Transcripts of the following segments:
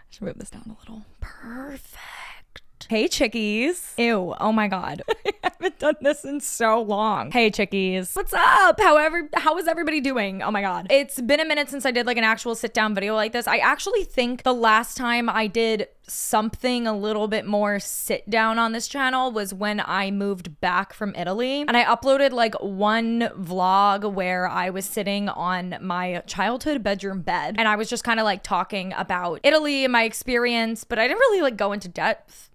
Should move this down a little. Perfect. Hey, chickies. Ew. Oh my God. I haven't done this in so long. Hey, chickies. What's up? How is everybody doing? Oh my God. It's been a minute since I did like an actual sit down video like this. I actually think the last time I did something a little bit more sit down on this channel was when I moved back from Italy, and I uploaded like one vlog where I was sitting on my childhood bedroom bed and I was just kind of like talking about Italy and my experience, but I didn't really like go into depth.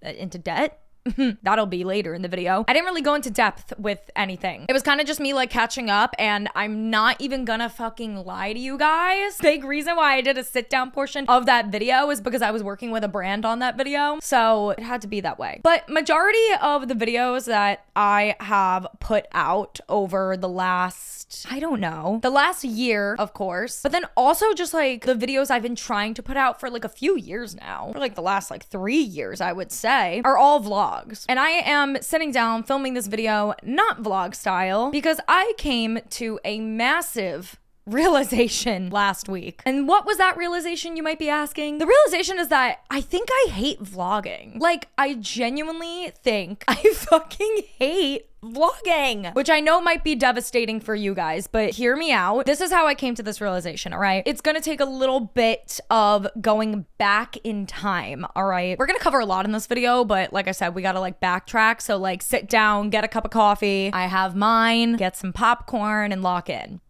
That'll be later in the video. I didn't really go into depth with anything. It was kind of just me like catching up, and I'm not even gonna fucking lie to you guys. Big reason why I did a sit down portion of that video is because I was working with a brand on that video. So it had to be that way. But majority of the videos that I have put out over the last, I don't know, the last year, of course, but then also just like the videos I've been trying to put out for like a few years now, for like the last like 3 years, I would say, are all vlogs. And I am sitting down filming this video, not vlog style, because I came to a massive realization last week. And what was that realization, you might be asking? The realization is that I think I hate vlogging. Like, I genuinely think I fucking hate vlogging, which I know might be devastating for you guys, but hear me out. This is how I came to this realization, all right? It's gonna take a little bit of going back in time, all right? We're gonna cover a lot in this video, but like I said, we gotta like backtrack. So like sit down, get a cup of coffee. I have mine, get some popcorn, and lock in.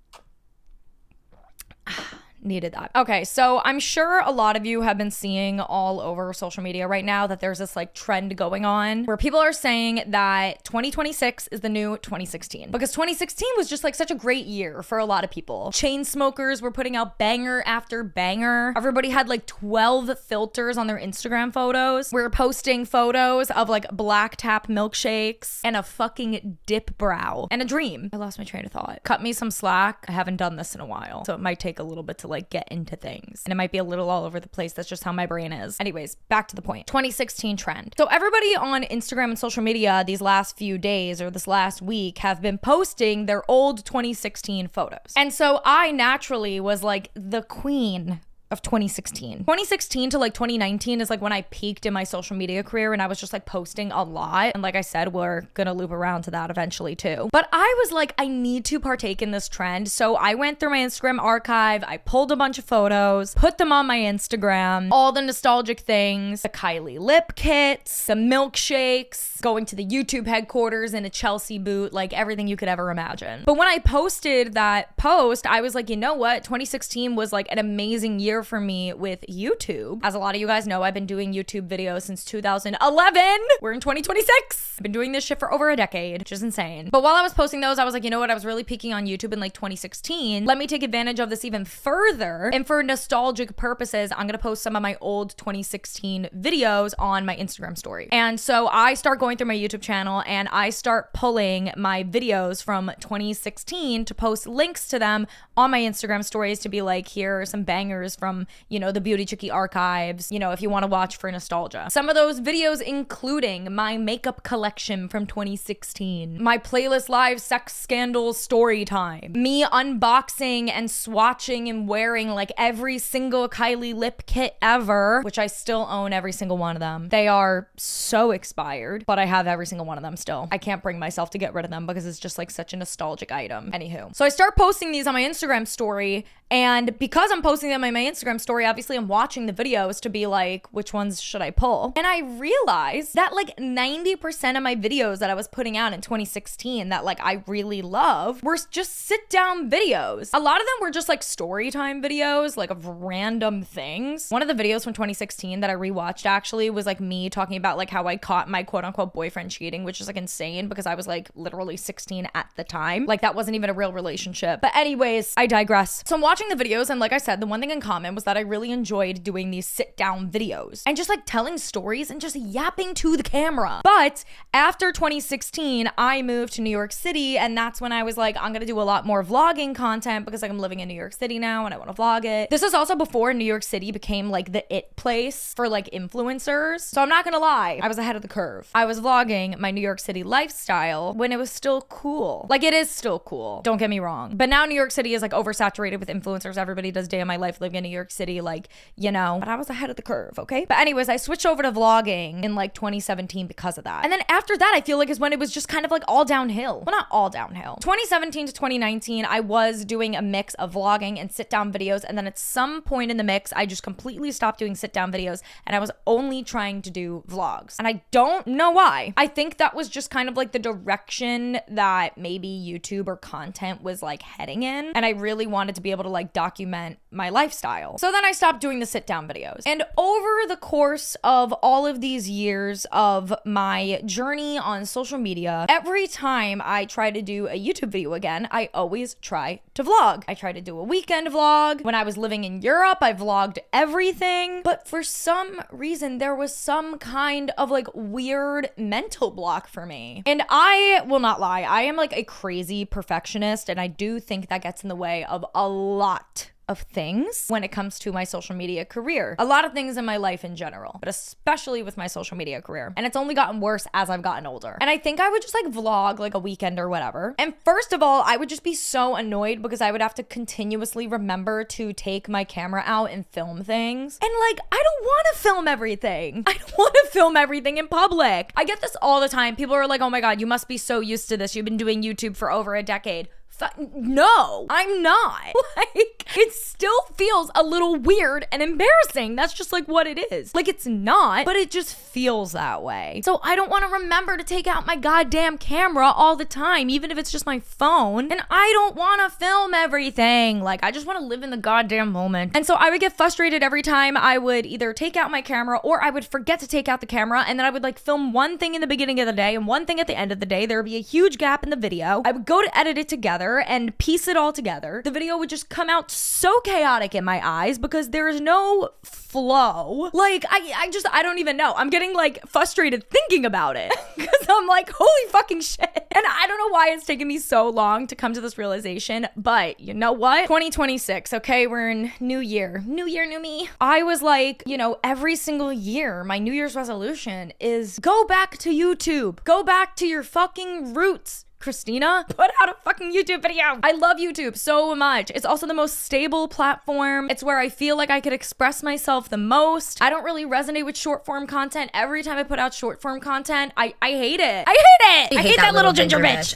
Needed that. Okay, so I'm sure a lot of you have been seeing all over social media right now that there's this like trend going on where people are saying that 2026 is the new 2016, because 2016 was just like such a great year for a lot of people. Chain smokers were putting out banger after banger. Everybody had like 12 filters on their Instagram photos. We were posting photos of like black tap milkshakes and a fucking dip brow and a dream. I lost my train of thought. Cut me some slack. I haven't done this in a while, so it might take a little bit to like get into things, and it might be a little all over the place. That's just how my brain is. Anyways, back to the point. 2016 trend. So everybody on Instagram and social media these last few days or this last week have been posting their old 2016 photos. And so I naturally was like the queen of 2016. 2016 to like 2019 is like when I peaked in my social media career, and I was just like posting a lot. And like I said, we're gonna loop around to that eventually too. But I was like, I need to partake in this trend. So I went through my Instagram archive, I pulled a bunch of photos, put them on my Instagram, all the nostalgic things, the Kylie lip kits, the milkshakes, going to the YouTube headquarters in a Chelsea boot, like everything you could ever imagine. But when I posted that post, I was like, you know what? 2016 was like an amazing year for me with YouTube. As a lot of you guys know, I've been doing YouTube videos since 2011. We're in 2026. I've been doing this shit for over a decade, which is insane. But while I was posting those, I was like, you know what? I was really peaking on YouTube in like 2016. Let me take advantage of this even further. And for nostalgic purposes, I'm gonna post some of my old 2016 videos on my Instagram story. And so I start going through my YouTube channel and I start pulling my videos from 2016 to post links to them on my Instagram stories to be like, here are some bangers from, you know, the Beauty Chickie archives, you know, if you want to watch for nostalgia. Some of those videos including my makeup collection from 2016, my playlist live sex scandal story time, me unboxing and swatching and wearing like every single Kylie lip kit ever, which I still own every single one of them. They are so expired, but I have every single one of them still. I can't bring myself to get rid of them because it's just like such a nostalgic item. Anywho, so I start posting these on my Instagram story, and because I'm posting them on my Instagram story, obviously I'm watching the videos to be like, which ones should I pull? And I realized that like 90% of my videos that I was putting out in 2016 that like I really love were just sit down videos. A lot of them were just like story time videos, like of random things. One of the videos from 2016 that I rewatched actually was like me talking about like how I caught my quote unquote boyfriend cheating, which is like insane because I was like literally 16 at the time. Like that wasn't even a real relationship. But anyways, I digress. So I'm watching the videos, and like I said, the one thing in common was that I really enjoyed doing these sit down videos and just like telling stories and just yapping to the camera. But after 2016, I moved to New York City, and that's when I was like, I'm gonna do a lot more vlogging content because like I'm living in New York City now and I want to vlog it. This is also before New York City became like the it place for like influencers. So I'm not gonna lie, I was ahead of the curve. I was vlogging my New York City lifestyle when it was still cool. Like it is still cool, don't get me wrong. But now New York City is like oversaturated with influencers. Everybody does day of my life living in New York City, like, you know, but I was ahead of the curve, okay? But anyways, I switched over to vlogging in like 2017 because of that. And then after that, I feel like is when it was just kind of like all downhill. Well, not all downhill. 2017 to 2019, I was doing a mix of vlogging and sit down videos. And then at some point in the mix, I just completely stopped doing sit down videos and I was only trying to do vlogs. And I don't know why. I think that was just kind of like the direction that maybe YouTube or content was like heading in. And I really wanted to be able to like document my lifestyle. So then I stopped doing the sit down videos. And over the course of all of these years of my journey on social media, every time I try to do a YouTube video again, I always try to vlog. I try to do a weekend vlog. When I was living in Europe, I vlogged everything. But for some reason, there was some kind of like weird mental block for me. And I will not lie, I am like a crazy perfectionist, and I do think that gets in the way of a lot of things when it comes to my social media career. A lot of things in my life in general, but especially with my social media career. And it's only gotten worse as I've gotten older. And I think I would just like vlog like a weekend or whatever. And first of all, I would just be so annoyed because I would have to continuously remember to take my camera out and film things. And like, I don't want to film everything. I don't want to film everything in public. I get this all the time. People are like, oh my God, you must be so used to this. You've been doing YouTube for over a decade. No, I'm not. Like, it still feels a little weird and embarrassing. That's just like what it is. Like, it's not, but it just feels that way. So I don't want to remember to take out my goddamn camera all the time, even if it's just my phone. And I don't want to film everything. Like, I just want to live in the goddamn moment. And so I would get frustrated every time I would either take out my camera or I would forget to take out the camera. And then I would like film one thing in the beginning of the day and one thing at the end of the day. There would be a huge gap in the video. I would go to edit it together and piece it all together. The video would just come out so chaotic in my eyes because there is no flow. Like, I don't even know. I'm getting like frustrated thinking about it because I'm like, holy fucking shit. And I don't know why it's taken me so long to come to this realization, but you know what? 2026, okay? We're in new year. New year, new me. I was like, you know, every single year, my New Year's resolution is go back to YouTube. Go back to your fucking roots. Christina, put out a fucking YouTube video. I love YouTube so much. It's also the most stable platform. It's where I feel like I could express myself the most. I don't really resonate with short form content. Every time I put out short form content, I hate it. I hate that little ginger bitch.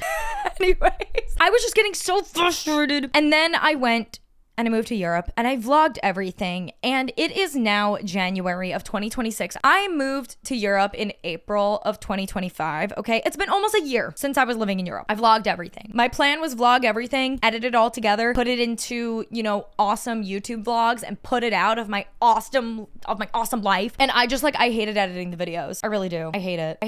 Anyways, I was just getting so frustrated. And then I went and I moved to Europe and I vlogged everything. And it is now January of 2026. I moved to Europe in April of 2025. Okay. It's been almost a year since I was living in Europe. I vlogged everything. My plan was vlog everything, edit it all together, put it into, you know, awesome YouTube vlogs and put it out of my awesome life. And I just like, I hated editing the videos. I really do. I hate it.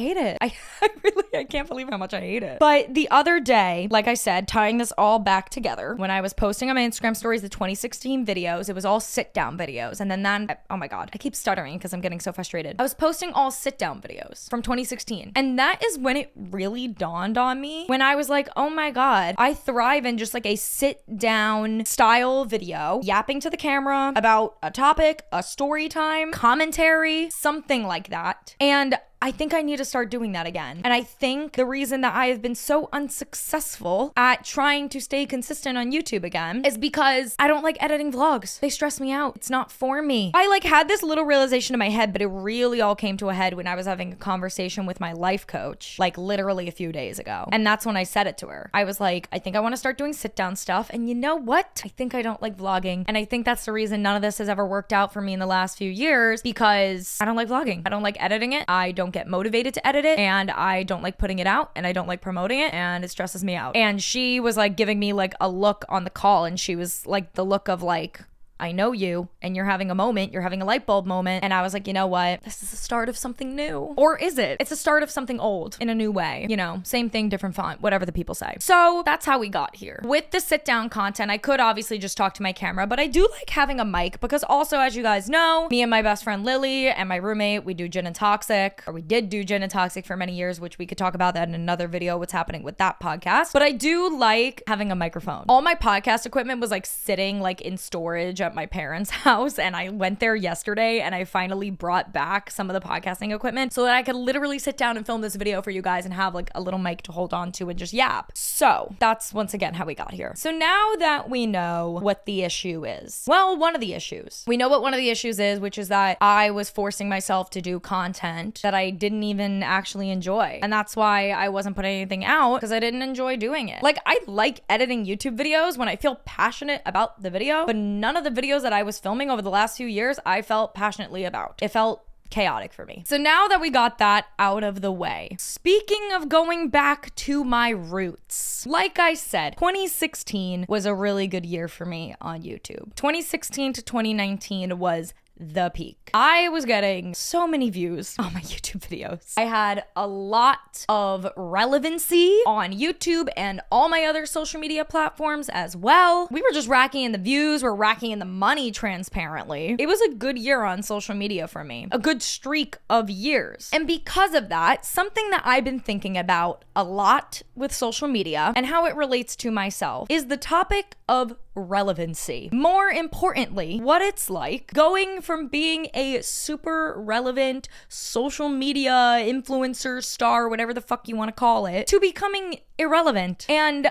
I can't believe how much I hate it. But the other day, like I said, tying this all back together, when I was posting on my Instagram stories, the 2016 videos, it was all sit down videos. And then oh my God, I keep stuttering because I'm getting so frustrated. I was posting all sit down videos from 2016. And that is when it really dawned on me, when I was like, oh my God, I thrive in just like a sit down style video, yapping to the camera about a topic, a story time, commentary, something like that. And I think I need to start doing that again. And I think the reason that I have been so unsuccessful at trying to stay consistent on YouTube again is because I don't like editing vlogs. They stress me out. It's not for me. I like had this little realization in my head, but it really all came to a head when I was having a conversation with my life coach, like literally a few days ago. And that's when I said it to her. I was like, I think I want to start doing sit down stuff. And you know what? I think I don't like vlogging. And I think that's the reason none of this has ever worked out for me in the last few years, because I don't like vlogging. I don't like editing it. I don't get motivated to edit it, and I don't like putting it out, and I don't like promoting it, and it stresses me out. And she was like giving me like a look on the call, and she was like the look of like, I know you and you're having a moment, you're having a light bulb moment. And I was like, you know what? This is the start of something new. Or is it? It's the start of something old in a new way. You know, same thing, different font, whatever the people say. So that's how we got here. With the sit down content, I could obviously just talk to my camera, but I do like having a mic because also, as you guys know, me and my best friend Lily and my roommate, we do Gin and Toxic, or we did do Gin and Toxic for many years, which we could talk about that in another video, what's happening with that podcast. But I do like having a microphone. All my podcast equipment was like sitting like in storage at at my parents' house, and I went there yesterday and I finally brought back some of the podcasting equipment so that I could literally sit down and film this video for you guys and have like a little mic to hold on to and just yap. So that's once again how we got here. So now that we know what the issue is, well, one of the issues, we know what one of the issues is, which is that I was forcing myself to do content that I didn't even actually enjoy. And that's why I wasn't putting anything out, because I didn't enjoy doing it. Like, I like editing YouTube videos when I feel passionate about the video, but none of the videos that I was filming over the last few years, I felt passionately about. It felt chaotic for me. So now that we got that out of the way, speaking of going back to my roots, like I said, 2016 was a really good year for me on YouTube. 2016 to 2019 was the peak. I was getting so many views on my YouTube videos. I had a lot of relevancy on YouTube and all my other social media platforms as well. We were just racking in the views, we're racking in the money transparently. It was a good year on social media for me, a good streak of years. And because of that, something that I've been thinking about a lot with social media and how it relates to myself is the topic of relevancy. More importantly, what it's like going from being a super relevant social media influencer, star, whatever the fuck you want to call it, to becoming irrelevant. And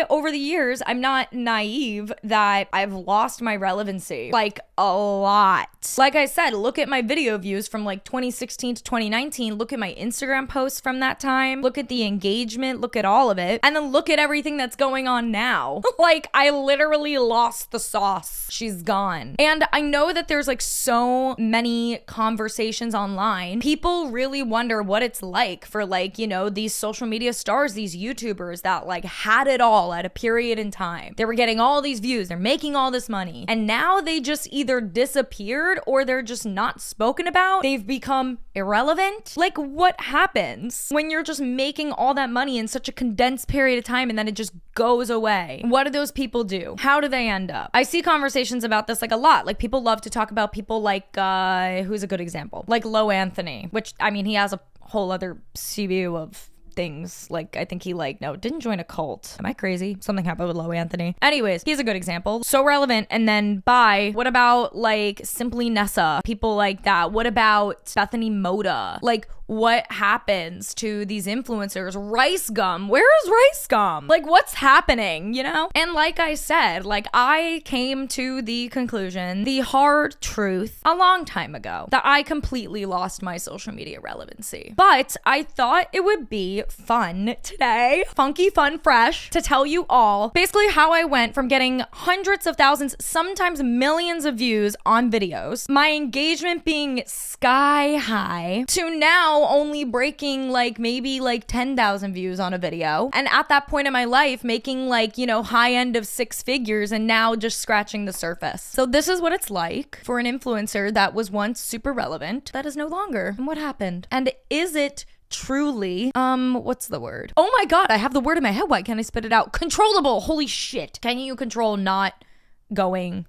over the years, I'm not naive that I've lost my relevancy, like a lot. Like I said, look at my video views from like 2016 to 2019, look at my Instagram posts from that time, look at the engagement, look at all of it, and then look at everything that's going on now. Like, I literally lost the sauce. She's gone. And I know that there's like so many conversations online. People really wonder what it's like for like, you know, these social media stars, these YouTubers that like had it all at a period in time. They were getting all these views, they're making all this money, and now they just either disappeared or they're just not spoken about. They've become irrelevant. Like, what happens when you're just making all that money in such a condensed period of time and then it just goes away? What do those people do? How do they end up? I see conversations about this like a lot. Like, people love to talk about people like, who's a good example? Like Lo Anthony, which, I mean, he has a whole other slew of things. Like, I think he didn't join a cult. Am I crazy? Something happened with Lo Anthony. Anyways, he's a good example. So relevant. And then what about like Simply Nessa? People like that. What about Bethany Moda? Like, what happens to these influencers? Rice Gum. Where is Rice Gum? Like, what's happening, you know? And like I said, like, I came to the conclusion, the hard truth, a long time ago, that I completely lost my social media relevancy. But I thought it would be fun today, funky, fun, fresh, to tell you all basically how I went from getting hundreds of thousands, sometimes millions of views on videos, my engagement being sky high, to now only breaking like maybe like 10,000 views on a video. And at that point in my life, making like, you know, high end of 6 figures and now just scratching the surface. So this is what it's like for an influencer that was once super relevant that is no longer. And what happened? And is it truly, what's the word? Oh my God, I have the word in my head. Why can't I spit it out? Controllable. Holy shit. Can you control not going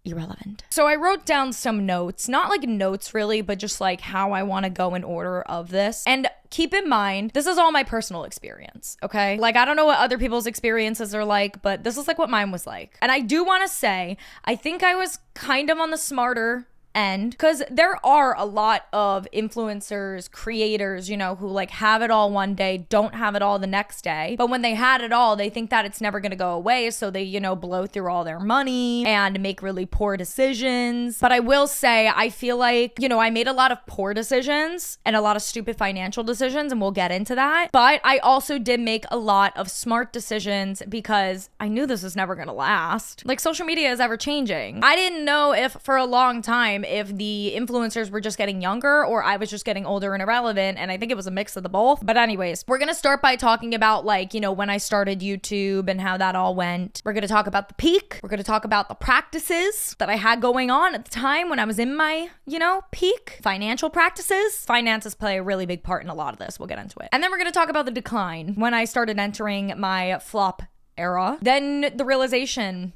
irrelevant? So I wrote down some notes, not like notes really, but just like how I want to go in order of this. And keep in mind, this is all my personal experience, okay? Like, I don't know what other people's experiences are like, but this is like what mine was like. And I do want to say, I think I was kind of on the smarter end, because there are a lot of influencers, creators, you know, who like have it all one day, don't have it all the next day. But when they had it all, they think that it's never going to go away. So they, you know, blow through all their money and make really poor decisions. But I will say, I feel like, you know, I made a lot of poor decisions and a lot of stupid financial decisions, and we'll get into that. But I also did make a lot of smart decisions because I knew this was never going to last. Like, social media is ever changing. I didn't know if for a long time if the influencers were just getting younger or I was just getting older and irrelevant, and I think it was a mix of the both. But anyways, we're gonna start by talking about, like, you know, when I started YouTube and how that all went. We're gonna talk about the peak. We're gonna talk about the practices that I had going on at the time when I was in my, you know, peak. Financial practices. Finances play a really big part in a lot of this. We'll get into it. And then we're gonna talk about the decline when I started entering my flop era. Then the realization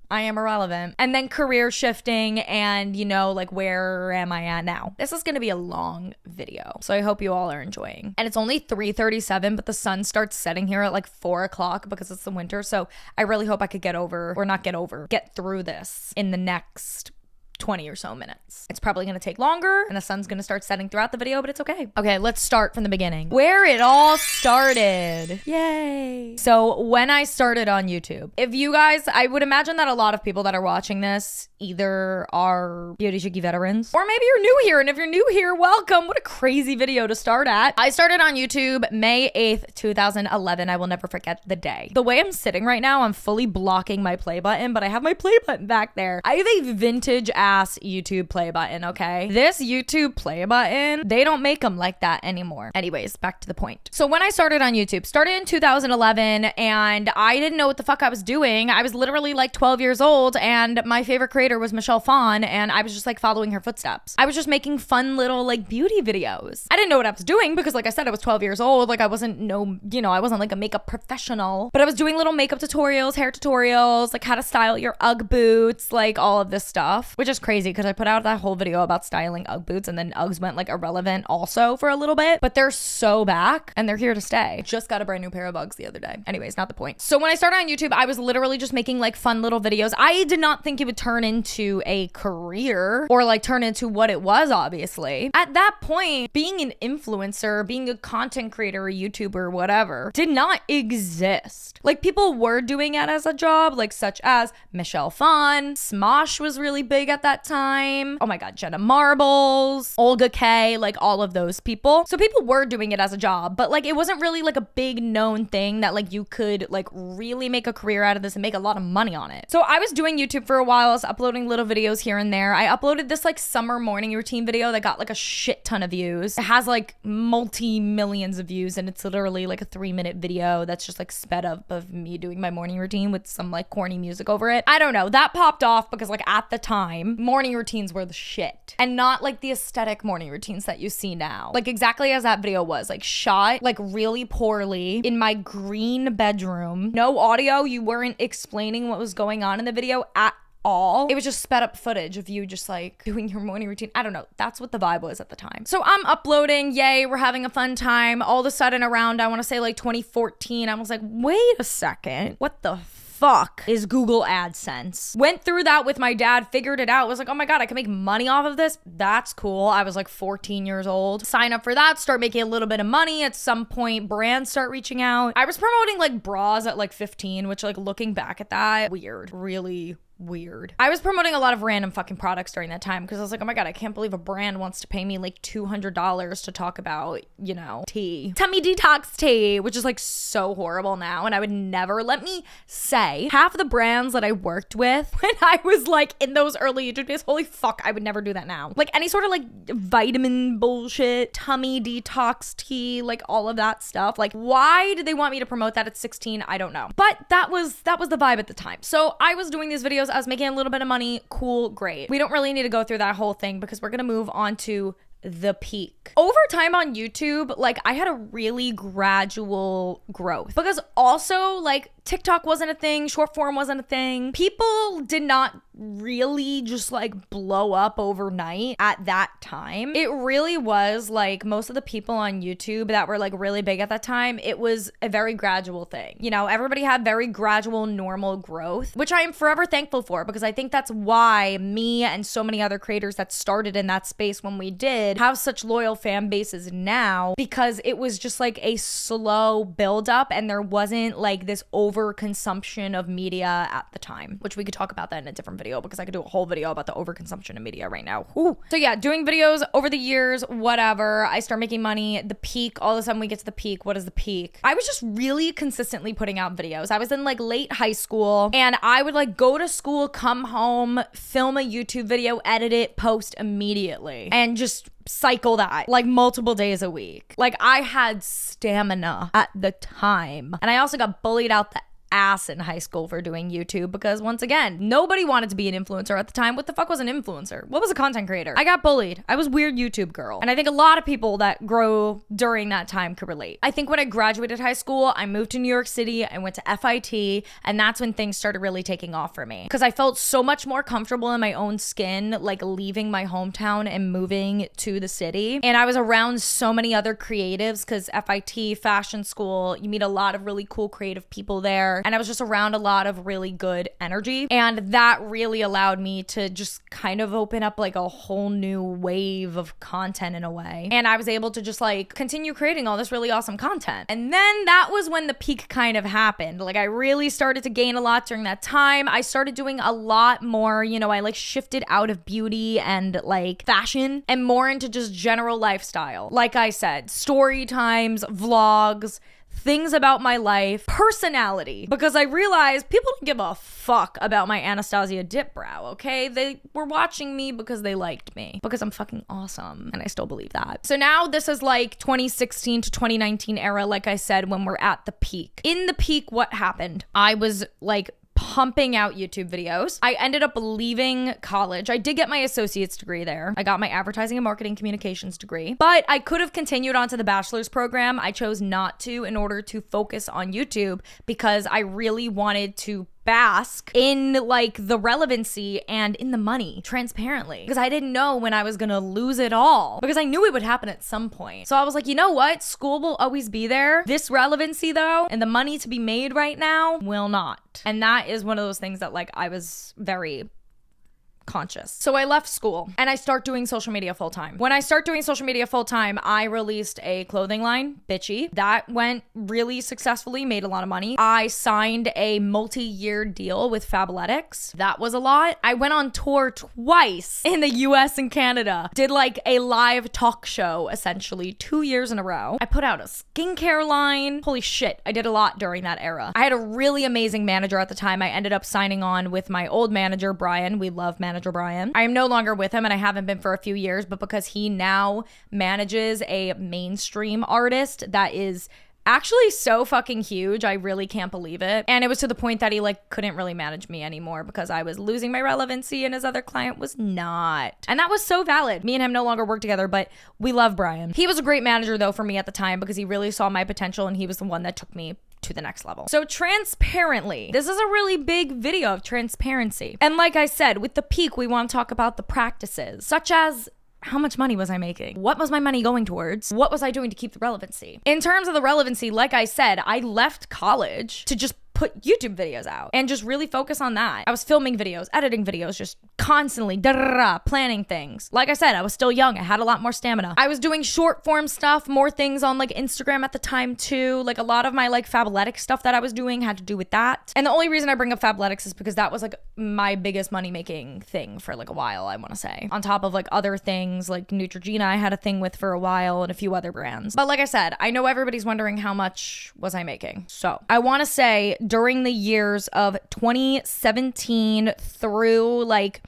I am irrelevant. And then career shifting and, you know, like where am I at now? This is going to be a long video, so I hope you all are enjoying. And it's only 3:37, but the sun starts setting here at like 4 o'clock because it's the winter. So I really hope I could get through this in the next 20 or so minutes. It's probably gonna take longer and the sun's gonna start setting throughout the video, but it's okay. Okay, let's start from the beginning. Where it all started. Yay. So when I started on YouTube, if you guys, I would imagine that a lot of people that are watching this either are Beauty Chickie veterans or maybe you're new here. And if you're new here, welcome. What a crazy video to start at. I started on YouTube May 8th, 2011. I will never forget the day. The way I'm sitting right now, I'm fully blocking my play button, but I have my play button back there. I have a vintage ass YouTube play button, okay? This YouTube play button, they don't make them like that anymore. Anyways, back to the point. So when I started on YouTube, started in 2011, and I didn't know what the fuck I was doing. I was literally like 12 years old, and my favorite creator was Michelle Phan, and I was just like following her footsteps. I was just making fun little like beauty videos. I didn't know what I was doing because like I said, I was 12 years old. Like I wasn't I wasn't like a makeup professional, but I was doing little makeup tutorials, hair tutorials, like how to style your Ugg boots, like all of this stuff, which is crazy because I put out that whole video about styling Ugg boots and then Uggs went like irrelevant also for a little bit, but they're so back and they're here to stay. Just got a brand new pair of Uggs the other day. Anyways, not the point. So when I started on YouTube, I was literally just making like fun little videos. I did not think it would turn into a career or like turn into what it was, obviously. At that point, being an influencer, being a content creator, a YouTuber, whatever, did not exist. Like people were doing it as a job, like such as Michelle Phan, Smosh was really big at that time. Oh my God, Jenna Marbles, Olga K, like all of those people. So people were doing it as a job, but like it wasn't really like a big known thing that like you could like really make a career out of this and make a lot of money on it. So I was doing YouTube for a while. I was uploading little videos here and there. I uploaded this like summer morning routine video that got like a shit ton of views. It has like multi-millions of views and it's literally like a 3-minute video that's just like sped up of me doing my morning routine with some like corny music over it. I don't know. That popped off because like at the time, morning routines were the shit and not like the aesthetic morning routines that you see now. Like exactly as that video was, like shot like really poorly in my green bedroom. No audio. You weren't explaining what was going on in the video at all. It was just sped up footage of you just like doing your morning routine. I don't know. That's what the vibe was at the time. So I'm uploading. Yay, we're having a fun time. All of a sudden around, I want to say like 2014, I was like, wait a second. What the fuck is Google AdSense? Went through that with my dad, figured it out, was like, oh my God, I can make money off of this. That's cool. I was like 14 years old. Sign up for that, start making a little bit of money. At some point, brands start reaching out. I was promoting like bras at like 15, which like looking back at that, weird, really weird. I was promoting a lot of random fucking products during that time because I was like, oh my God, I can't believe a brand wants to pay me like $200 to talk about, you know, tea. Tummy detox tea, which is like so horrible now. And I would never, let me say, half of the brands that I worked with when I was like in those early YouTube days, holy fuck, I would never do that now. Like any sort of like vitamin bullshit, tummy detox tea, like all of that stuff. Like why did they want me to promote that at 16? I don't know. But that was the vibe at the time. So I was doing these videos. I was making a little bit of money. Cool, great. We don't really need to go through that whole thing because we're going to move on to the peak. Over time on YouTube, like I had a really gradual growth because also like TikTok wasn't a thing, short form wasn't a thing. People did not really just like blow up overnight at that time. It really was like most of the people on YouTube that were like really big at that time, it was a very gradual thing. You know, everybody had very gradual, normal growth, which I am forever thankful for because I think that's why me and so many other creators that started in that space when we did have such loyal fan bases now because it was just like a slow build up and there wasn't like this overconsumption of media at the time, which we could talk about that in a different video because I could do a whole video about the overconsumption of media right now. Whew. So yeah, doing videos over the years, whatever. I start making money. The peak, all of a sudden we get to the peak. What is the peak? I was just really consistently putting out videos. I was in like late high school and I would like go to school, come home, film a YouTube video, edit it, post immediately, and just cycle that like multiple days a week. Like I had stamina at the time. And I also got bullied out the ass in high school for doing YouTube because, once again, nobody wanted to be an influencer at the time. What the fuck was an influencer? What was a content creator? I got bullied. I was weird YouTube girl. And I think a lot of people that grow during that time could relate. I think when I graduated high school, I moved to New York City. I went to FIT, and that's when things started really taking off for me because I felt so much more comfortable in my own skin, like leaving my hometown and moving to the city. And I was around so many other creatives because FIT, fashion school, you meet a lot of really cool creative people there. And I was just around a lot of really good energy. And that really allowed me to just kind of open up like a whole new wave of content in a way. And I was able to just like continue creating all this really awesome content. And then that was when the peak kind of happened. Like I really started to gain a lot during that time. I started doing a lot more, you know, I like shifted out of beauty and like fashion and more into just general lifestyle. Like I said, story times, vlogs, things about my life, personality, because I realized people don't give a fuck about my Anastasia dip brow, okay? They were watching me because they liked me, because I'm fucking awesome, and I still believe that. So now this is like 2016 to 2019 era, like I said, when we're at the peak. In the peak, what happened? I was like pumping out YouTube videos. I ended up leaving college. I did get my associate's degree there. I got my advertising and marketing communications degree, but I could have continued on to the bachelor's program. I chose not to in order to focus on YouTube because I really wanted to bask in like the relevancy and in the money transparently because I didn't know when I was gonna lose it all because I knew it would happen at some point. So I was like, you know what? School will always be there. This relevancy though, and the money to be made right now will not. And that is one of those things that like I was very conscious. So I left school and I start doing social media full time. When I start doing social media full time, I released a clothing line, Bitchy. That went really successfully, made a lot of money. I signed a multi-year deal with Fabletics. That was a lot. I went on tour twice in the US and Canada. Did like a live talk show essentially 2 years in a row. I put out a skincare line. Holy shit, I did a lot during that era. I had a really amazing manager at the time. I ended up signing on with my old manager, Brian. We love manager Brian. I am no longer with him and I haven't been for a few years, but because he now manages a mainstream artist that is actually so fucking huge, I really can't believe it. And it was to the point that he like couldn't really manage me anymore because I was losing my relevancy and his other client was not. And that was so valid. Me and him no longer work together, but we love Brian. He was a great manager though for me at the time because he really saw my potential and he was the one that took me to the next level. So transparently, this is a really big video of transparency. And like I said, with the peak, we want to talk about the practices, such as how much money was I making? What was my money going towards? What was I doing to keep the relevancy? In terms of the relevancy, like I said, I left college to just put YouTube videos out and just really focus on that. I was filming videos, editing videos, just constantly planning things. Like I said, I was still young. I had a lot more stamina. I was doing short form stuff, more things on like Instagram at the time too. Like a lot of my like Fabletics stuff that I was doing had to do with that. And the only reason I bring up Fabletics is because that was like my biggest money making thing for like a while, I want to say. On top of like other things like Neutrogena I had a thing with for a while and a few other brands. But like I said, I know everybody's wondering how much was I making. So I want to say during the years of 2017 through like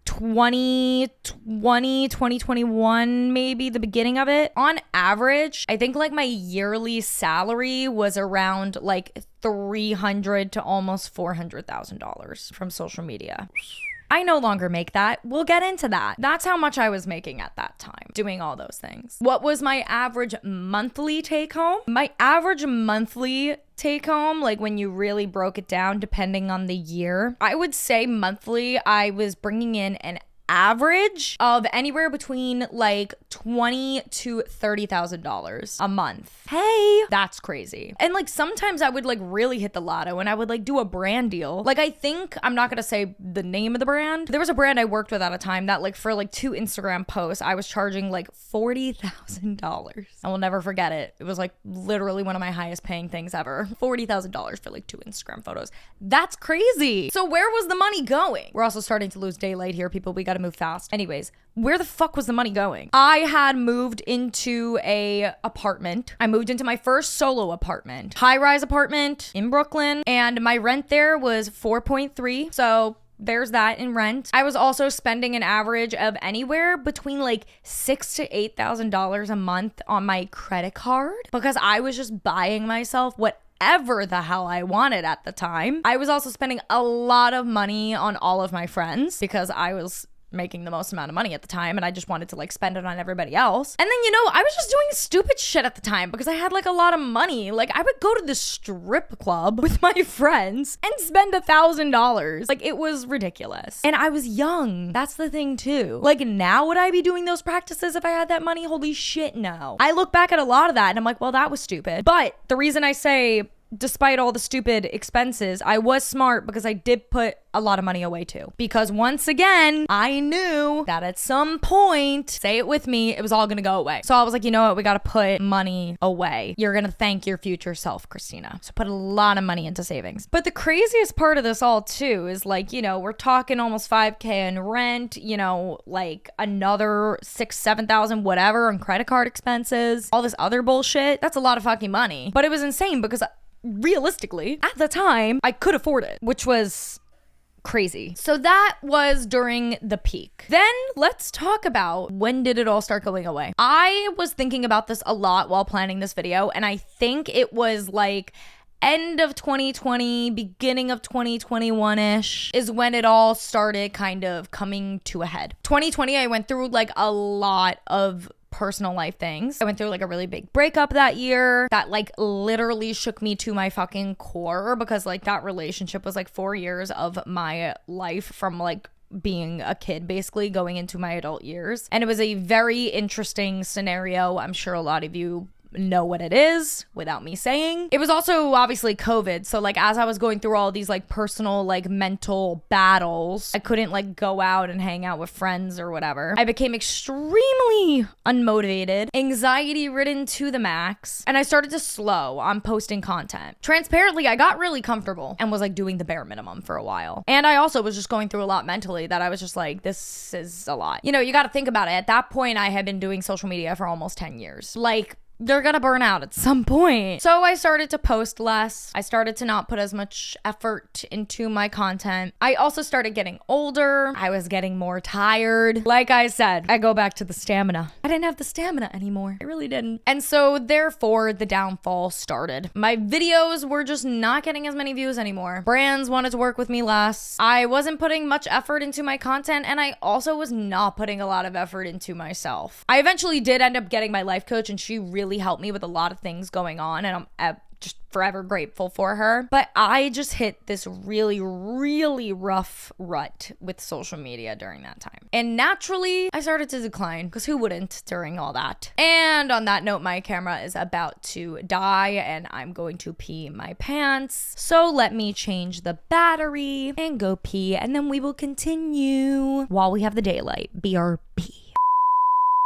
2020, 2021, maybe the beginning of it, on average, I think like my yearly salary was around like $300,000 to almost $400,000 from social media. I no longer make that. We'll get into that. That's how much I was making at that time, doing all those things. What was my average monthly take home? My average monthly take home, like when you really broke it down, depending on the year, I would say monthly, I was bringing in an average of anywhere between like $20,000 to $30,000 a month. Hey, that's crazy. And like sometimes I would like really hit the lotto and I would like do a brand deal. Like I think, I'm not gonna say the name of the brand. There was a brand I worked with at a time that like for like 2 Instagram posts, I was charging like $40,000. I will never forget it. It was like literally one of my highest paying things ever. $40,000 for like 2 Instagram photos. That's crazy. So where was the money going? We're also starting to lose daylight here, people. We gotta move fast. Anyways, where the fuck was the money going? I had moved into a apartment. I moved into my first solo apartment, high-rise apartment in Brooklyn, and my rent there was 4.3. So there's that in rent. I was also spending an average of anywhere between like $6,000 to $8,000 a month on my credit card because I was just buying myself whatever the hell I wanted at the time. I was also spending a lot of money on all of my friends because I was making the most amount of money at the time and I just wanted to like spend it on everybody else. And then, I was just doing stupid shit at the time because I had like a lot of money. Like I would go to the strip club with my friends and spend $1,000. Like it was ridiculous. And I was young. That's the thing too. Like now would I be doing those practices if I had that money? Holy shit, no. I look back at a lot of that and I'm like, well, that was stupid. But the reason I say despite all the stupid expenses, I was smart because I did put a lot of money away too. Because once again, I knew that at some point, say it with me, it was all gonna go away. So I was like, you know what? We gotta put money away. You're gonna thank your future self, Christina. So put a lot of money into savings. But the craziest part of this all too is like, we're talking almost 5K in rent, like another 7,000, whatever, on credit card expenses, all this other bullshit. That's a lot of fucking money. But it was insane because realistically, at the time, I could afford it, which was crazy. So that was during the peak. Then let's talk about when did it all start going away. I was thinking about this a lot while planning this video, and I think it was like end of 2020, beginning of 2021-ish is when it all started kind of coming to a head. 2020, I went through like a lot of personal life things. I went through like a really big breakup that year that like literally shook me to my fucking core because like that relationship was like 4 years of my life from like being a kid basically going into my adult years. And it was a very interesting scenario. I'm sure a lot of you know what it is without me saying. It was also obviously COVID. So like as I was going through all these like personal like mental battles, I couldn't like go out and hang out with friends or whatever. I became extremely unmotivated, anxiety ridden to the max, and I started to slow on posting content. Transparently, I got really comfortable and was like doing the bare minimum for a while. And I also was just going through a lot mentally that I was just like, this is a lot. You got to think about it. At that point, I had been doing social media for almost 10 years. Like, they're gonna burn out at some point. So I started to post less. I started to not put as much effort into my content. I also started getting older. I was getting more tired. Like I said, I go back to the stamina. I didn't have the stamina anymore. I really didn't. And so therefore the downfall started. My videos were just not getting as many views anymore. Brands wanted to work with me less. I wasn't putting much effort into my content, and I also was not putting a lot of effort into myself. I eventually did end up getting my life coach, and she really helped me with a lot of things going on, and I'm just forever grateful for her. But I just hit this really, really rough rut with social media during that time. And naturally, I started to decline, because who wouldn't during all that? And on that note, my camera is about to die, and I'm going to pee my pants. So let me change the battery and go pee, and then we will continue while we have the daylight. BRB.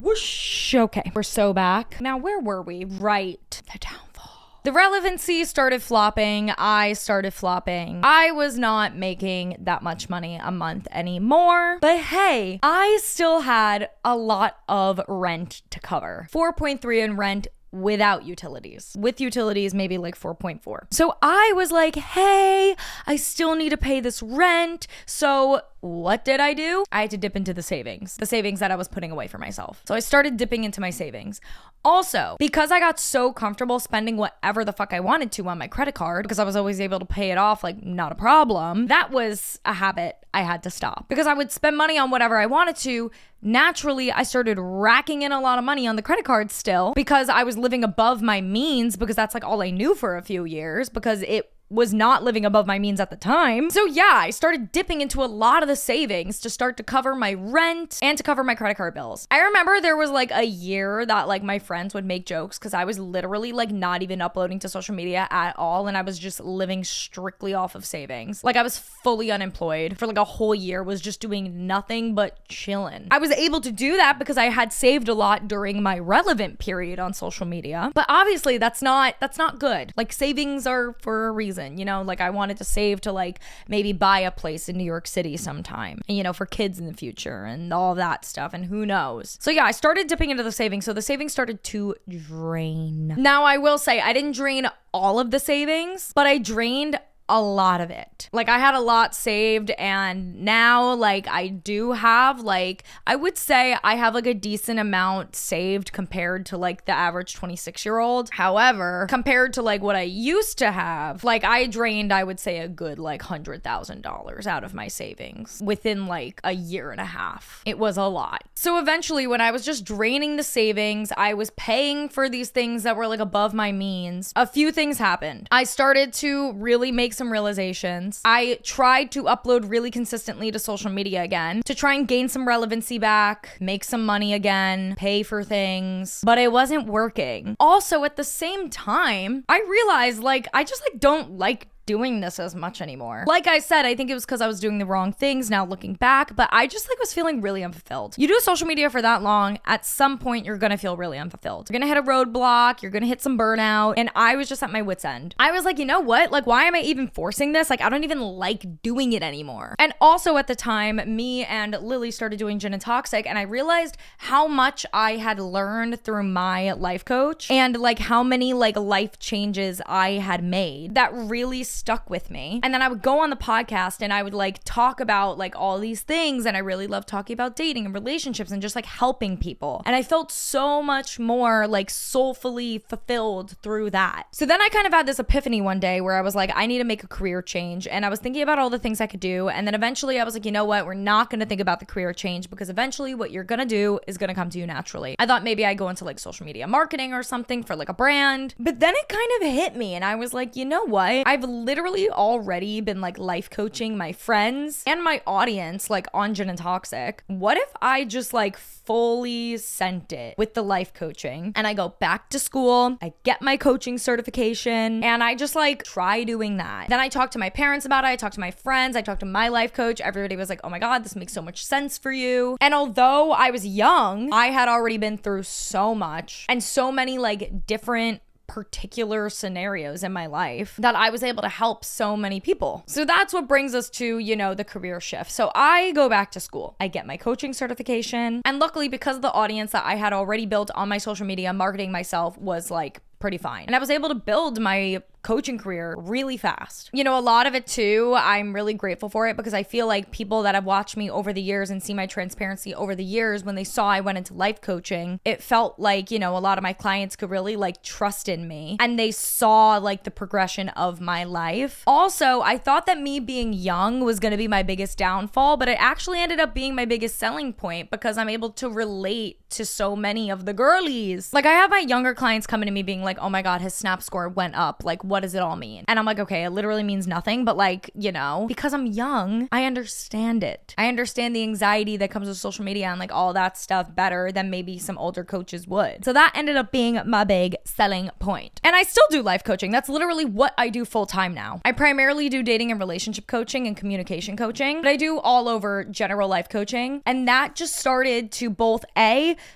Whoosh. Okay, we're so back. Now, where were we? Right. The downfall. The relevancy started flopping. I started flopping. I was not making that much money a month anymore. But hey, I still had a lot of rent to cover. 4.3 in rent without utilities. With utilities, maybe like 4.4. So I was like, hey, I still need to pay this rent. So what did I do? I had to dip into the savings that I was putting away for myself. So I started dipping into my savings. Also, because I got so comfortable spending whatever the fuck I wanted to on my credit card, because I was always able to pay it off, like not a problem, that was a habit I had to stop. Because I would spend money on whatever I wanted to. Naturally, I started racking in a lot of money on the credit card still, because I was living above my means, because that's like all I knew for a few years, because it was not living above my means at the time. So yeah, I started dipping into a lot of the savings to start to cover my rent and to cover my credit card bills. I remember there was like a year that like my friends would make jokes because I was literally like not even uploading to social media at all, and I was just living strictly off of savings. Like I was fully unemployed for like a whole year, was just doing nothing but chilling. I was able to do that because I had saved a lot during my relevant period on social media. But obviously that's not good. Like savings are for a reason. Like I wanted to save to like maybe buy a place in New York City sometime, and for kids in the future and all that stuff, and who knows. So yeah, I started dipping into the savings. So the savings started to drain. Now I will say I didn't drain all of the savings, but I drained a lot of it. Like I had a lot saved, and now like I do have like, I would say I have like a decent amount saved compared to like the average 26-year-old. However, compared to like what I used to have, like I drained, I would say a good like $100,000 out of my savings within like a year and a half. It was a lot. So eventually when I was just draining the savings, I was paying for these things that were like above my means. A few things happened. I started to really make some realizations. I tried to upload really consistently to social media again to try and gain some relevancy back, make some money again, pay for things, but it wasn't working. Also, at the same time, I realized like I just like don't like doing this as much anymore. Like I said, I think it was because I was doing the wrong things now looking back, but I just like was feeling really unfulfilled. You do social media for that long, at some point you're gonna feel really unfulfilled. You're gonna hit a roadblock, you're gonna hit some burnout, and I was just at my wit's end. I was like, you know what? Like, why am I even forcing this? Like, I don't even like doing it anymore. And also at the time, me and Lily started doing Gin and Toxic, and I realized how much I had learned through my life coach and like how many like life changes I had made that really stuck with me. And then I would go on the podcast and I would like talk about like all these things, and I really love talking about dating and relationships and just like helping people. And I felt so much more like soulfully fulfilled through that. So then I kind of had this epiphany one day where I was like, I need to make a career change. And I was thinking about all the things I could do. And then eventually I was like, you know what? We're not going to think about the career change, because eventually what you're going to do is going to come to you naturally. I thought maybe I'd go into like social media marketing or something for like a brand. But then it kind of hit me and I was like, you know what? I've literally already been like life coaching my friends and my audience like on Gin and Toxic. What if I just like fully sent it with the life coaching and I go back to school, I get my coaching certification, and I just like try doing that. Then I talked to my parents about it, I talked to my friends, I talked to my life coach. Everybody was like, oh my God, this makes so much sense for you. And although I was young, I had already been through so much and so many like different particular scenarios in my life that I was able to help so many people. So that's what brings us to, you know, the career shift. So I go back to school, I get my coaching certification, and luckily because of the audience that I had already built on my social media, marketing myself was like pretty fine. And I was able to build my coaching career really fast. You know, a lot of it too, I'm really grateful for it because I feel like people that have watched me over the years and see my transparency over the years, when they saw I went into life coaching, it felt like, you know, a lot of my clients could really like trust in me and they saw like the progression of my life. Also, I thought that me being young was going to be my biggest downfall, but it actually ended up being my biggest selling point because I'm able to relate to so many of the girlies. Like I have my younger clients coming to me being like, oh my God, his snap score went up. Like, what does it all mean? And I'm like, okay, it literally means nothing. But like, you know, because I'm young, I understand it. I understand the anxiety that comes with social media and like all that stuff better than maybe some older coaches would. So that ended up being my big selling point. And I still do life coaching. That's literally what I do full time now. I primarily do dating and relationship coaching and communication coaching, but I do all over general life coaching. And that just started to both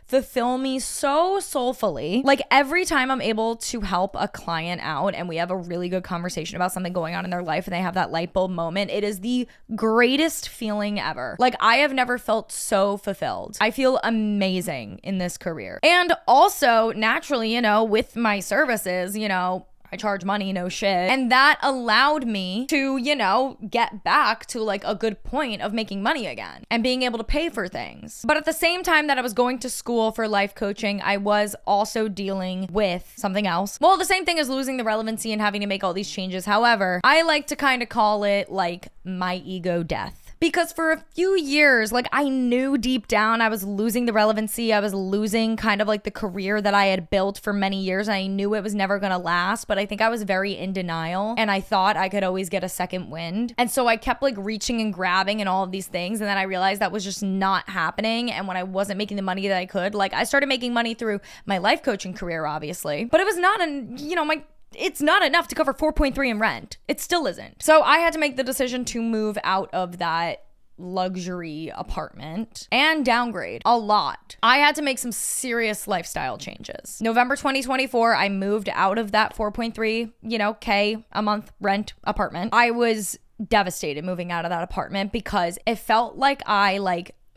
fulfill me so soulfully. Like every time I'm able to help a client out and we have a really good conversation about something going on in their life and they have that light bulb moment, it is the greatest feeling ever. Like I have never felt so fulfilled. I feel amazing in this career. And also naturally, you know, with my services, you know, I charge money, no shit. And that allowed me to, you know, get back to like a good point of making money again and being able to pay for things. But at the same time that I was going to school for life coaching, I was also dealing with something else. Well, the same thing as losing the relevancy and having to make all these changes. However, I like to kind of call it like my ego death. Because for a few years, like I knew deep down I was losing the relevancy. I was losing kind of like the career that I had built for many years. And I knew it was never going to last, but I think I was very in denial and I thought I could always get a second wind. And so I kept like reaching and grabbing and all of these things. And then I realized that was just not happening. And when I wasn't making the money that I could, like I started making money through my life coaching career, obviously, but it was not it's not enough to cover 4.3 in rent. It still isn't. So I had to make the decision to move out of that luxury apartment and downgrade a lot. I had to make some serious lifestyle changes. November 2024, I moved out of that 4.3, K a month rent apartment. I was devastated moving out of that apartment because it felt like I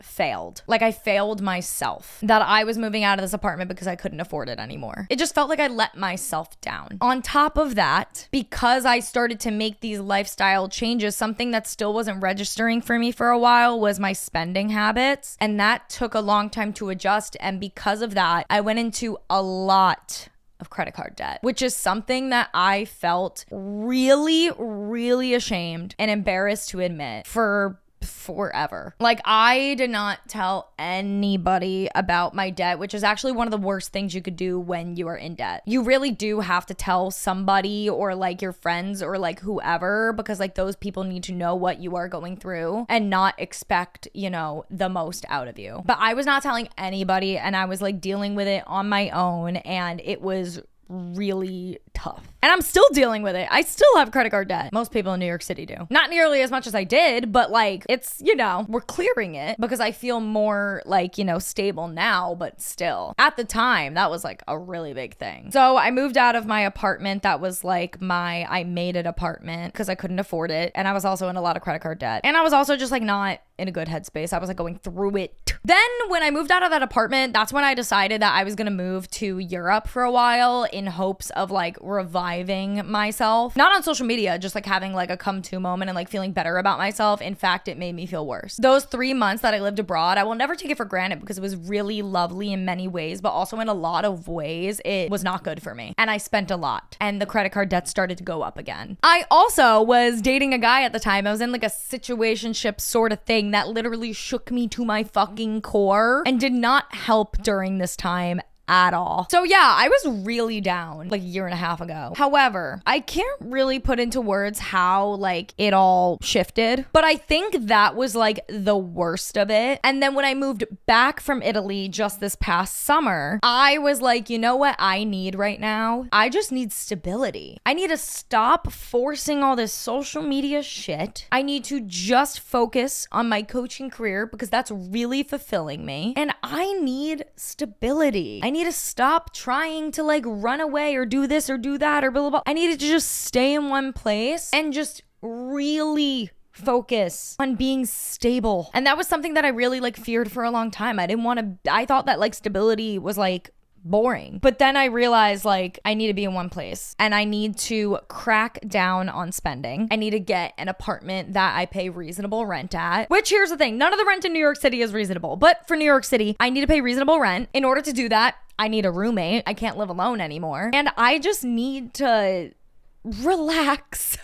failed. Like I failed myself that I was moving out of this apartment because I couldn't afford it anymore. It just felt like I let myself down. On top of that, because I started to make these lifestyle changes, something that still wasn't registering for me for a while was my spending habits. And that took a long time to adjust. And because of that, I went into a lot of credit card debt, which is something that I felt really, really ashamed and embarrassed to admit for forever. Like I did not tell anybody about my debt, which is actually one of the worst things you could do when you are in debt. You really do have to tell somebody or like your friends or like whoever, because like those people need to know what you are going through and not expect, you know, the most out of you. But I was not telling anybody and I was like dealing with it on my own, and it was really tough. And I'm still dealing with it. I still have credit card debt. Most people in New York City do. Not nearly as much as I did, but like it's, you know, we're clearing it because I feel more like, you know, stable now, but still. At the time, that was like a really big thing. So I moved out of my apartment. That was like I made it apartment because I couldn't afford it. And I was also in a lot of credit card debt. And I was also just like not in a good headspace. I was like going through it. Then when I moved out of that apartment, that's when I decided that I was going to move to Europe for a while in hopes of like reviving myself. Not on social media, just like having like a come to moment and like feeling better about myself. In fact, it made me feel worse. Those 3 months that I lived abroad, I will never take it for granted because it was really lovely in many ways, but also in a lot of ways, it was not good for me. And I spent a lot and the credit card debt started to go up again. I also was dating a guy at the time. I was in like a situationship sort of thing that literally shook me to my fucking core and did not help during this time at all. So yeah, I was really down like a year and a half ago. However, I can't really put into words how like it all shifted, but I think that was like the worst of it. And then when I moved back from Italy just this past summer, I was like, you know what I need right now? I just need stability. I need to stop forcing all this social media shit. I need to just focus on my coaching career because that's really fulfilling me. And I need stability. I need to stop trying to like run away or do this or do that or blah, blah, blah. I needed to just stay in one place and just really focus on being stable. And that was something that I really like feared for a long time. I thought that like stability was like boring. But then I realized like I need to be in one place and I need to crack down on spending. I need to get an apartment that I pay reasonable rent at, which here's the thing, none of the rent in New York City is reasonable, but for New York City, I need to pay reasonable rent. In order to do that, I need a roommate. I can't live alone anymore. And I just need to relax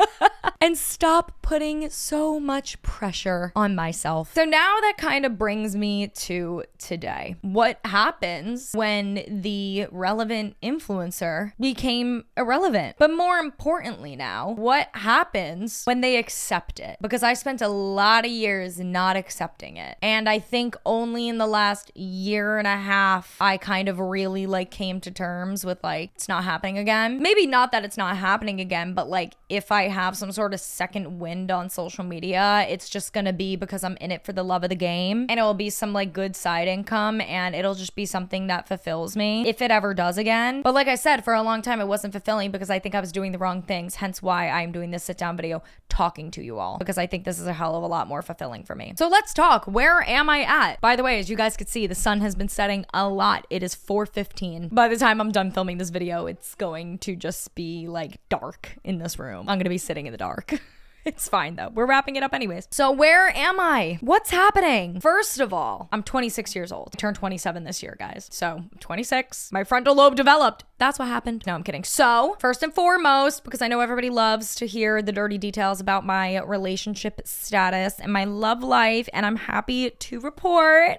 and stop putting so much pressure on myself. So now that kind of brings me to today. What happens when the relevant influencer became irrelevant? But more importantly now, what happens when they accept it? Because I spent a lot of years not accepting it. And I think only in the last year and a half, I kind of really like came to terms with like, it's not happening again. Maybe not that it's not happening again, but like if I have some sort of second wind on social media, it's just gonna be because I'm in it for the love of the game, and it'll be some like good side income, and it'll just be something that fulfills me if it ever does again. But like I said, for a long time it wasn't fulfilling because I think I was doing the wrong things, hence why I'm doing this sit down video talking to you all, because I think this is a hell of a lot more fulfilling for me. So let's talk. Where am I at? By the way, as you guys could see, the sun has been setting a lot. It is 4:15. By the time I'm done filming this video, it's going to just be like dark in this room. I'm gonna be sitting in the dark. It's fine though. We're wrapping it up anyways. So where am I? What's happening? First of all, I'm 26 years old. I turned 27 this year, guys. So 26. My frontal lobe developed. That's what happened. No, I'm kidding. So first and foremost, because I know everybody loves to hear the dirty details about my relationship status and my love life, and I'm happy to report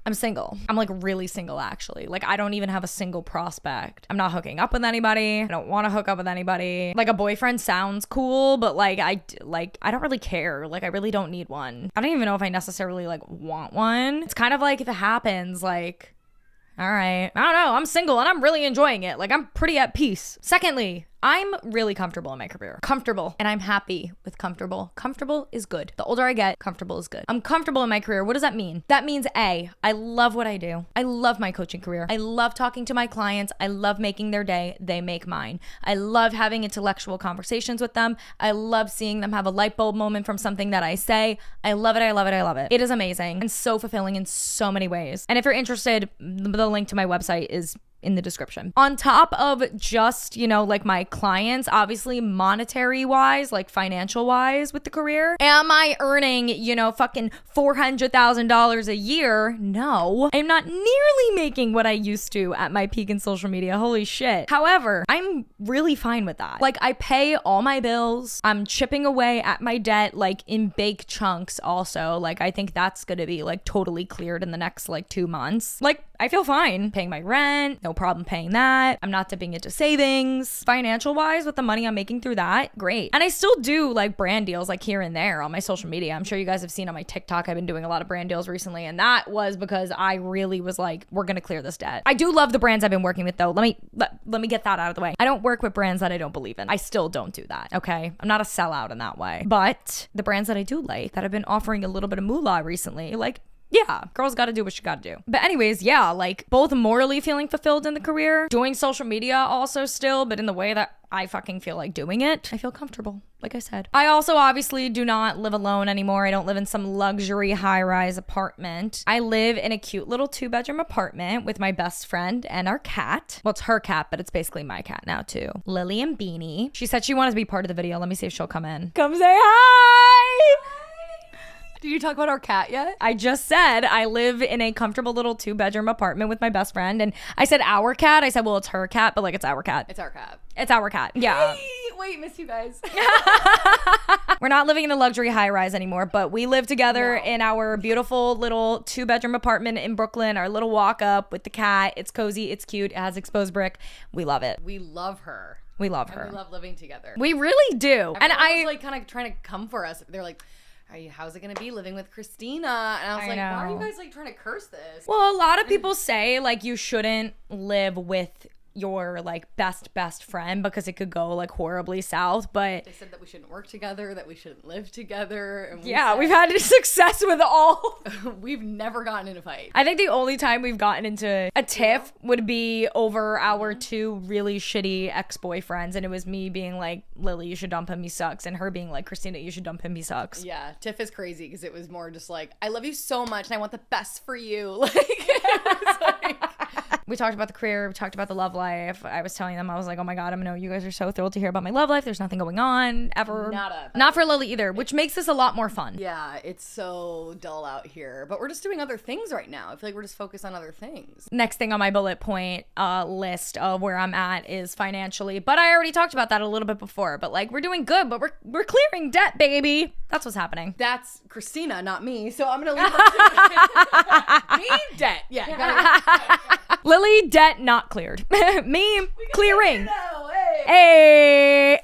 I'm single. I'm like really single actually. Like I don't even have a single prospect. I'm not hooking up with anybody. I don't want to hook up with anybody. Like a boyfriend sounds cool, but like I don't really care. Like I really don't need one. I don't even know if I necessarily like want one. It's kind of like if it happens, like, all right, I don't know. I'm single and I'm really enjoying it. Like I'm pretty at peace. Secondly, I'm really comfortable in my career. Comfortable. And I'm happy with comfortable. Comfortable is good. The older I get, comfortable is good. I'm comfortable in my career. What does that mean? That means A, I love what I do. I love my coaching career. I love talking to my clients. I love making their day. They make mine. I love having intellectual conversations with them. I love seeing them have a light bulb moment from something that I say. I love it. I love it. I love it. It is amazing and so fulfilling in so many ways. And if you're interested, the link to my website is in the description. On top of just, like my clients, obviously monetary wise, like financial wise with the career, am I earning, fucking $400,000 a year? No, I'm not nearly making what I used to at my peak in social media. Holy shit. However, I'm really fine with that. Like I pay all my bills. I'm chipping away at my debt, like in big chunks also. Like I think that's going to be like totally cleared in the next like 2 months. Like I feel fine paying my rent. No problem paying that. I'm not dipping into savings. Financial wise, with the money I'm making through that, great. And I still do like brand deals like here and there on my social media. I'm sure you guys have seen on my TikTok, I've been doing a lot of brand deals recently. And that was because I really was like, we're going to clear this debt. I do love the brands I've been working with though. Let me get that out of the way. I don't work with brands that I don't believe in. I still don't do that. Okay. I'm not a sellout in that way. But the brands that I do like that have been offering a little bit of moolah recently, like, yeah, girls got to do what you got to do. But anyways, yeah, like both morally feeling fulfilled in the career, doing social media also still, but in the way that I fucking feel like doing it, I feel comfortable. Like I said, I also obviously do not live alone anymore. I don't live in some luxury high-rise apartment. I live in a cute little 2-bedroom apartment with my best friend and our cat. Well, it's her cat, but it's basically my cat now too. Lily and Beanie. She said she wanted to be part of the video. Let me see if she'll come in. Come say hi! Did you talk about our cat yet? I just said I live in a comfortable little 2-bedroom apartment with my best friend. And I said our cat. I said, well, it's her cat, but like it's our cat. It's our cat. It's our cat. Yeah. Hey, wait, miss you guys. We're not living in a luxury high rise anymore, but we live together in our beautiful little 2-bedroom apartment in Brooklyn, our little walk up with the cat. It's cozy. It's cute. It has exposed brick. We love it. We love her. We love her. And we love living together. We really do. Everyone and I was like kind of trying to come for us. They're like, how's it gonna be living with Christina? And I was like, why are you guys like trying to curse this? Well, a lot of people say like you shouldn't live with your like best friend because it could go like horribly south, but they said that we shouldn't work together, that we shouldn't live together, and we've had success with all. We've never gotten in a fight. I think the only time we've gotten into a tiff would be over our 2 really shitty ex-boyfriends, and it was me being like, Lily, you should dump him, he sucks, and her being like, Christina, you should dump him, he sucks. Yeah, tiff is crazy because it was more just like, I love you so much and I want the best for you. Like, it was like we talked about the career, we talked about the love life. I was telling them, I was like, oh my God, I know you guys are so thrilled to hear about my love life. There's nothing going on ever. Not for Lily either, which makes this a lot more fun. Yeah, it's so dull out here, but we're just doing other things right now. I feel like we're just focused on other things. Next thing on my bullet point list of where I'm at is financially, but I already talked about that a little bit before, but like we're doing good, but we're clearing debt, baby. That's what's happening. That's Christina, not me. So I'm going to leave her to me, debt. Yeah. Got it. Lily, debt not cleared. Me, clearing. Hey.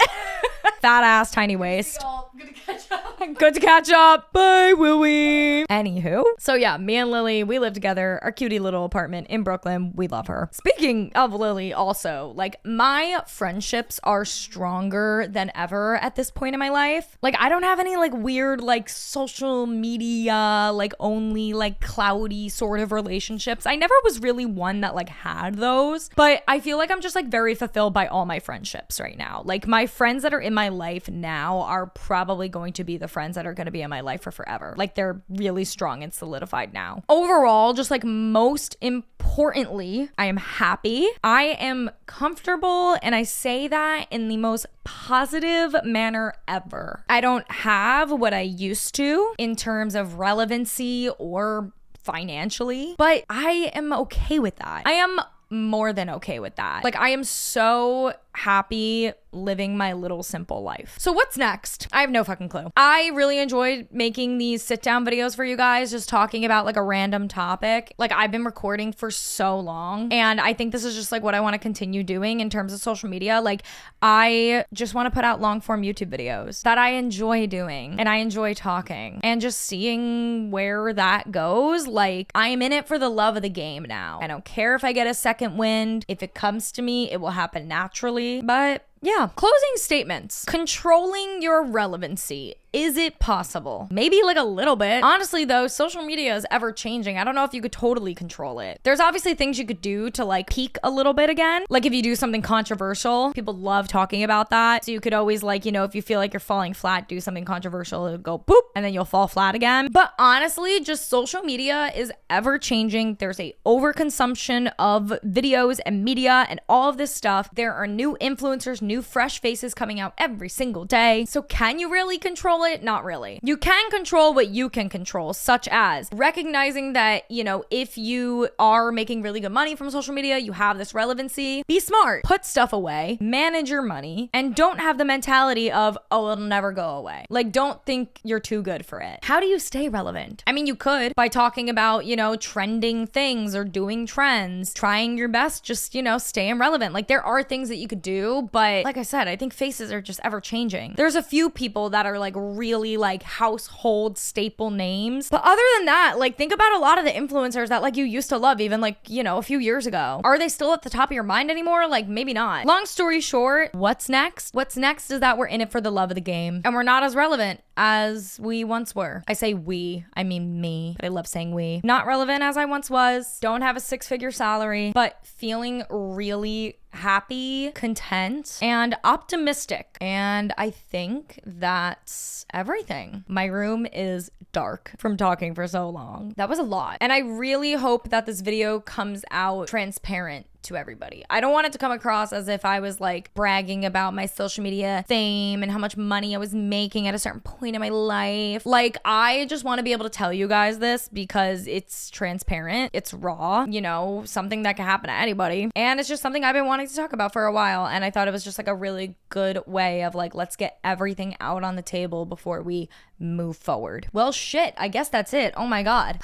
Fat ass, tiny waist. Good to catch up. Good to catch up. Bye, Willie. Anywho. So yeah, me and Lily, we live together. Our cutie little apartment in Brooklyn. We love her. Speaking of Lily also, like my friendships are stronger than ever at this point in my life. Like I don't have any like weird like social media, like only like cloudy sort of relationships. I never was really one that like had those, but I feel like I'm just like very fulfilled by all my friendships right now. Like my friends that are in my life now are probably going to be the friends that are going to be in my life for forever. Like they're really strong and solidified now. Overall, just like most importantly, I am happy. I am comfortable, and I say that in the most positive manner ever. I don't have what I used to in terms of relevancy or financially, but I am okay with that. I am more than okay with that. Like I am so happy living my little simple life. So what's next? I have no fucking clue. I really enjoyed making these sit down videos for you guys, just talking about like a random topic. Like I've been recording for so long, and I think this is just like what I want to continue doing in terms of social media. Like I just want to put out long form YouTube videos that I enjoy doing, and I enjoy talking and just seeing where that goes. Like I am in it for the love of the game now. I don't care if I get a second wind. If it comes to me, it will happen naturally. But yeah. Closing statements. Controlling your relevancy. Is it possible? Maybe like a little bit. Honestly though, social media is ever changing. I don't know if you could totally control it. There's obviously things you could do to like peak a little bit again. Like if you do something controversial, people love talking about that. So you could always like, you know, if you feel like you're falling flat, do something controversial, it'll go boop, and then you'll fall flat again. But honestly, just social media is ever changing. There's a overconsumption of videos and media and all of this stuff. There are new influencers, new fresh faces coming out every single day. So can you really control it? Not really. You can control what you can control, such as recognizing that, you know, if you are making really good money from social media, you have this relevancy, be smart, put stuff away, manage your money, and don't have the mentality of, oh, it'll never go away. Like, don't think you're too good for it. How do you stay relevant? I mean, you could by talking about, you know, trending things or doing trends, trying your best, just, you know, staying relevant. Like, there are things that you could do, but like I said, I think faces are just ever changing. There's a few people that are like really like household staple names. But other than that, like think about a lot of the influencers that like you used to love even like, you know, a few years ago. Are they still at the top of your mind anymore? Like maybe not. Long story short, what's next? What's next is that we're in it for the love of the game and we're not as relevant as we once were. I say we, I mean me, but I love saying we. Not relevant as I once was. Don't have a 6-figure salary, but feeling really happy, content, and optimistic. And I think that's everything. My room is dark from talking for so long. That was a lot. And I really hope that this video comes out transparent to everybody. I don't want it to come across as if I was like bragging about my social media fame and how much money I was making at a certain point in my life. Like, I just want to be able to tell you guys this because it's transparent, it's raw, you know, something that can happen to anybody. And it's just something I've been wanting to talk about for a while. And I thought it was just like a really good way of like, let's get everything out on the table before we move forward. Well, shit, I guess that's it. Oh my God.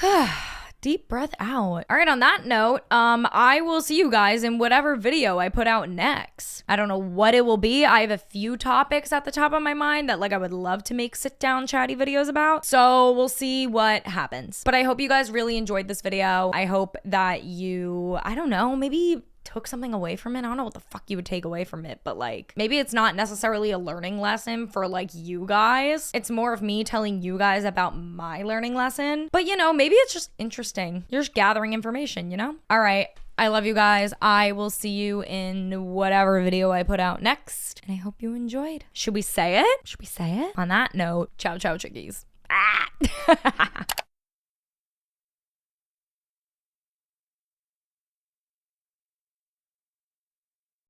Deep breath out. All right, on that note, I will see you guys in whatever video I put out next. I don't know what it will be. I have a few topics at the top of my mind that like I would love to make sit down chatty videos about. So we'll see what happens. But I hope you guys really enjoyed this video. I hope that you, I don't know, maybe took something away from it. I don't know what the fuck you would take away from it, but like maybe it's not necessarily a learning lesson for like you guys. It's more of me telling you guys about my learning lesson. But you know, maybe it's just interesting. You're just gathering information, you know? All right. I love you guys. I will see you in whatever video I put out next. And I hope you enjoyed. Should we say it? Should we say it? On that note, ciao, ciao, chickies. Ah!